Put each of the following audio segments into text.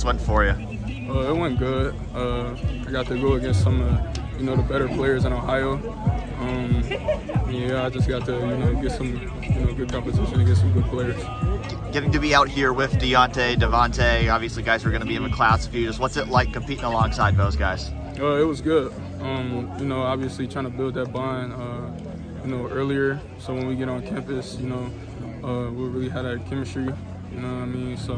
experience went for you? It went good. I got to go against some of the better players in Ohio. I just got to get some good competition against some good players. Getting to be out here with Devontae, obviously guys who are going to be in the class with you. Just what's it like competing alongside those guys? It was good. Obviously trying to build that bond, earlier. So when we get on campus, we really had that chemistry. You know what I mean? So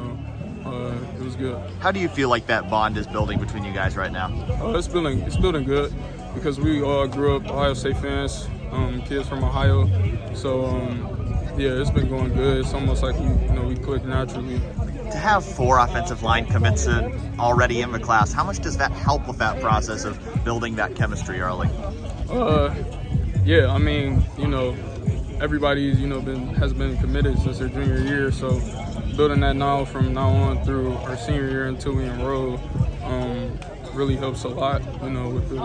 it was good. How do you feel like that bond is building between you guys right now? It's building good because we all grew up Ohio State fans, kids from Ohio. So it's been going good. It's almost like we click naturally. To have 4 offensive line commits already in the class, how much does that help with that process of building that chemistry early? Everybody's has been committed since their junior year, so building that from now on through our senior year until we enroll really helps a lot, with the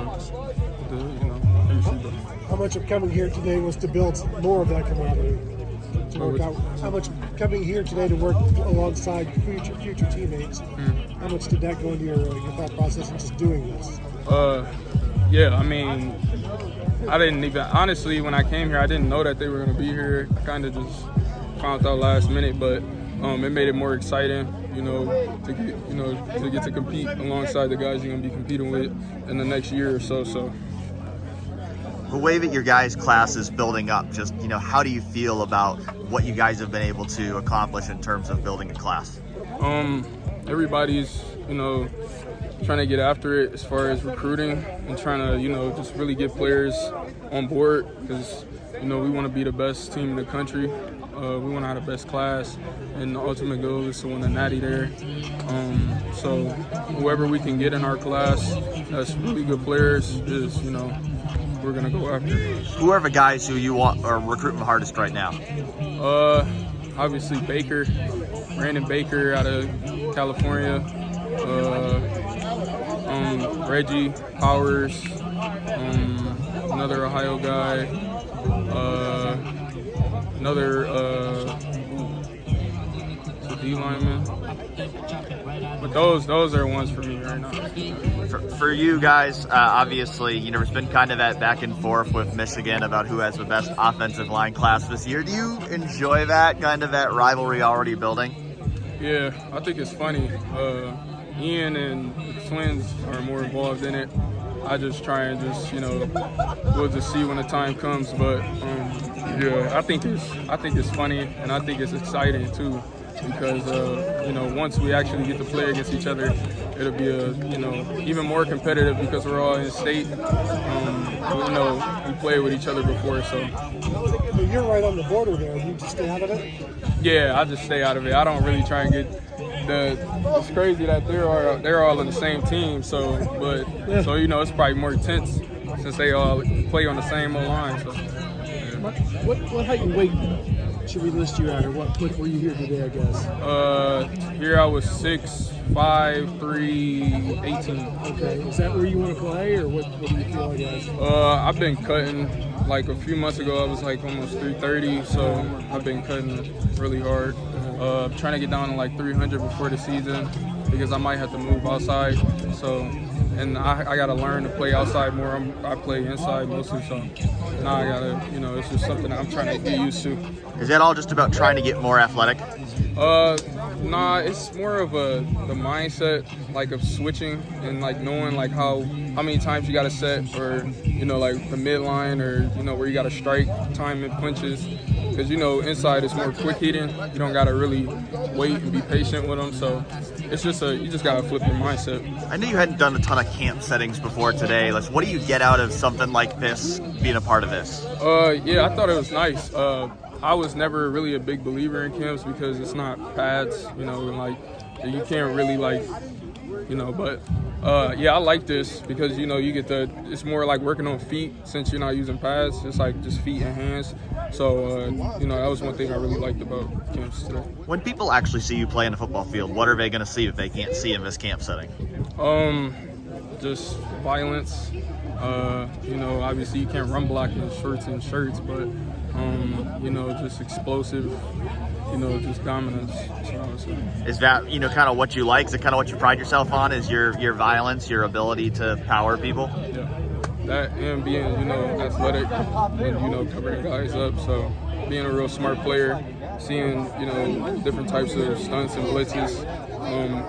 chemistry. How much of coming here today was to build more of that camaraderie? How much coming here today to work alongside future teammates? How much did that go into your thought process in just doing this? I didn't even, honestly, when I came here, I didn't know that they were going to be here. I kind of just found out last minute, but it made it more exciting, to get to compete alongside the guys you're going to be competing with in the next year or so. The way that your guys' class is building up, just, how do you feel about what you guys have been able to accomplish in terms of building a class? Everybody's, trying to get after it as far as recruiting and trying to, just really get players on board because, we want to be the best team in the country. We want to have the best class, and the ultimate goal is to win a natty there. So whoever we can get in our class that's really good players is, we're going to go after. Who are the guys who you want are recruiting the hardest right now? Obviously Brandon Baker out of California. Reggie Powers, another Ohio guy, another D lineman. But those are ones for me right now. For you guys, obviously, there's been kind of that back and forth with Michigan about who has the best offensive line class this year. Do you enjoy that rivalry already building? Yeah, I think it's funny. Ian and the twins are more involved in it. I just try and we'll just see when the time comes. But I think it's funny and I think it's exciting too, because once we actually get to play against each other, it'll be even more competitive because we're all in state. We played with each other before, so. You're right on the border there. You just stay out of it? Yeah, I just stay out of it. I don't really try and get. It's crazy that they're all on the same team, so it's probably more intense since they all play on the same line. So, yeah. What height and weight should we list you at, or what were you here today? I guess. Here I was 6'5", 318. Okay, is that where you want to play, or what do you feel like, guys? I've been cutting. Like a few months ago, I was like almost 330, so I've been cutting really hard. Trying to get down to like 300 before the season because I might have to move outside. So, and I got to learn to play outside more. I play inside mostly, so now I got to, it's just something I'm trying to get used to. Is that all just about trying to get more athletic? Nah, it's more of the mindset, like, of switching and like knowing like how many times you got to set, or like the midline, or where you got to strike, time and punches. Because inside it's more quick hitting. You don't gotta really wait and be patient with them. So it's just you just gotta flip your mindset. I know you hadn't done a ton of camp settings before today. What do you get out of something like this, being a part of this? Yeah, I thought it was nice. I was never really a big believer in camps because it's not pads, and like you can't really but yeah, I like this because you get it's more like working on feet since you're not using pads. It's like just feet and hands. So that was one thing I really liked about camps today. When people actually see you play in a football field, what are they going to see if they can't see in this camp setting? Just violence. Obviously you can't run block in shorts and shirts, but just explosive just dominance. That's what I would say. Is that, kind of what you like? Is it kind of what you pride yourself on, is your violence, your ability to power people? Yeah, that and being, athletic and, covering guys up. So being a real smart player, seeing, different types of stunts and blitzes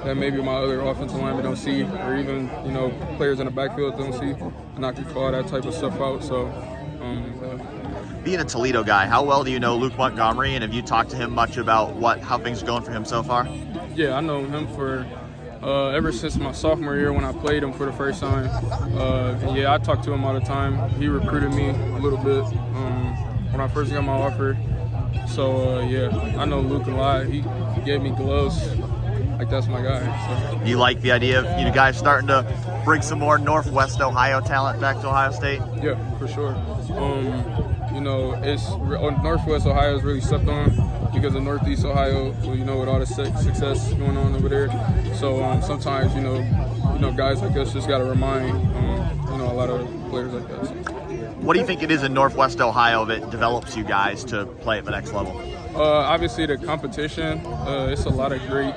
that maybe my other offensive linemen don't see, or even, players in the backfield don't see, and I can call that type of stuff out. So, Being a Toledo guy, how well do you know Luke Montgomery, and have you talked to him much about how things are going for him so far? Yeah, I know him for ever since my sophomore year when I played him for the first time. And yeah, I talk to him all the time. He recruited me a little bit when I first got my offer. So yeah, I know Luke a lot. He gave me gloves. Like, that's my guy. So. Do you like the idea of you guys starting to bring some more Northwest Ohio talent back to Ohio State? Yeah, for sure. It's Northwest Ohio is really slept on because of Northeast Ohio, with all the success going on over there. So sometimes, guys like us just got to remind, a lot of players like that. So. What do you think it is in Northwest Ohio that develops you guys to play at the next level? Obviously, the competition. It's a lot of great,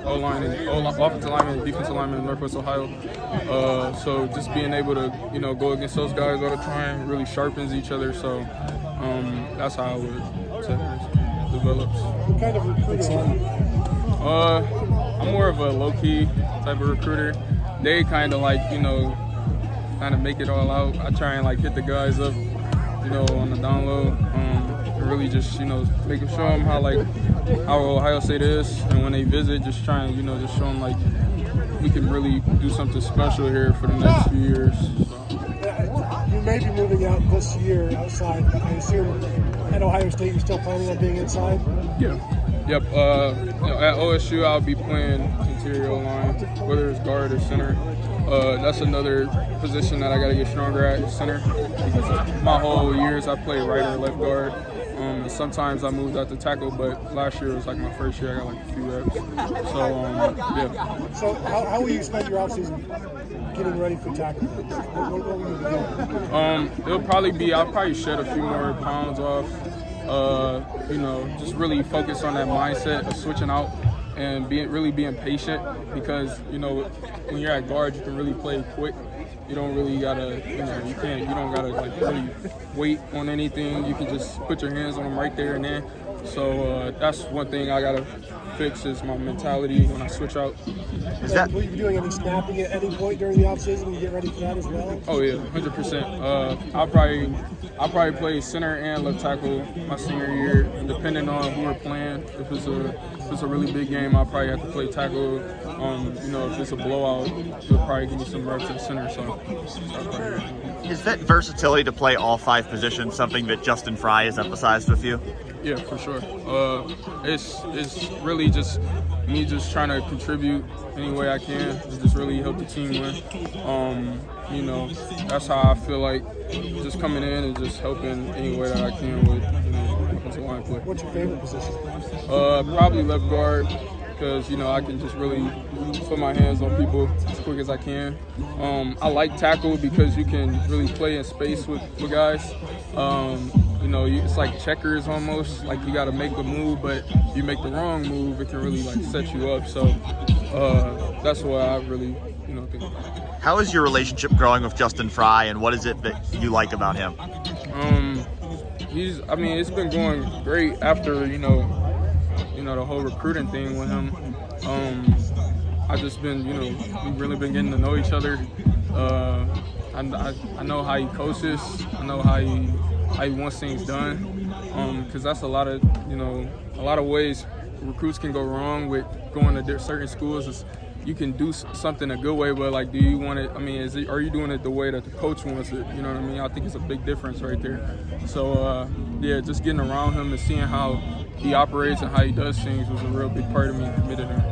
O-line and offensive linemen and defensive linemen in Northwest Ohio. So just being able to, go against those guys all the time really sharpens each other. So that's how I would say it develops. What kind of recruiter are you? I'm more of a low-key type of recruiter. They kind of kind of make it all out. I try and hit the guys up, on the down low. And really just, show them how Ohio State is, and when they visit, just try and, just show them we can really do something special here for the next few years. So. You may be moving out this year outside. I assume at Ohio State you're still planning on being inside? Yeah. Yep. At OSU I'll be playing interior line, whether it's guard or center. That's another position that I got to get stronger at, center. Because my whole years I played right or left guard. Sometimes I moved out to tackle, but last year was my first year. I got a few reps. So, yeah. So how will you spend your offseason getting ready for tackle? What will you be doing? I'll probably shed a few more pounds off. Just really focus on that mindset of switching out and really being patient, because, when you're at guard, you can really play quick. You don't really gotta, you don't gotta really wait on anything. You can just put your hands on them right there and then. So that's one thing I gotta fix is my mentality when I switch out. Will you be doing any snapping at any point during the offseason and get ready for that as well? Oh yeah, 100%. I'll probably play center and left tackle my senior year, and depending on who we're playing. If it's a really big game, I'll probably have to play tackle. If it's a blowout, they'll probably give me some reps at center. So is that versatility to play all 5 positions something that Justin Fry has emphasized with you? Yeah, for sure. It's really just me just trying to contribute any way I can to just really help the team win. That's how I feel like just coming in and just helping any way that I can with offensive line play. What's your favorite position? Probably left guard, because I can just really put my hands on people as quick as I can. I like tackle because you can really play in space with guys. It's like checkers almost. You got to make a move, but you make the wrong move, it can really set you up. So that's what I really think about. How is your relationship growing with Justin Fry, and what is it that you like about him? It's been going great after the whole recruiting thing with him. I just been we've really been getting to know each other. I know how he coaches. I know how he wants things done. Because that's a lot of ways recruits can go wrong with going to certain schools. You can do something a good way, but do you want it? Are you doing it the way that the coach wants it? You know what I mean? I think it's a big difference right there. So just getting around him and seeing how he operates and how he does things was a real big part of me committed him.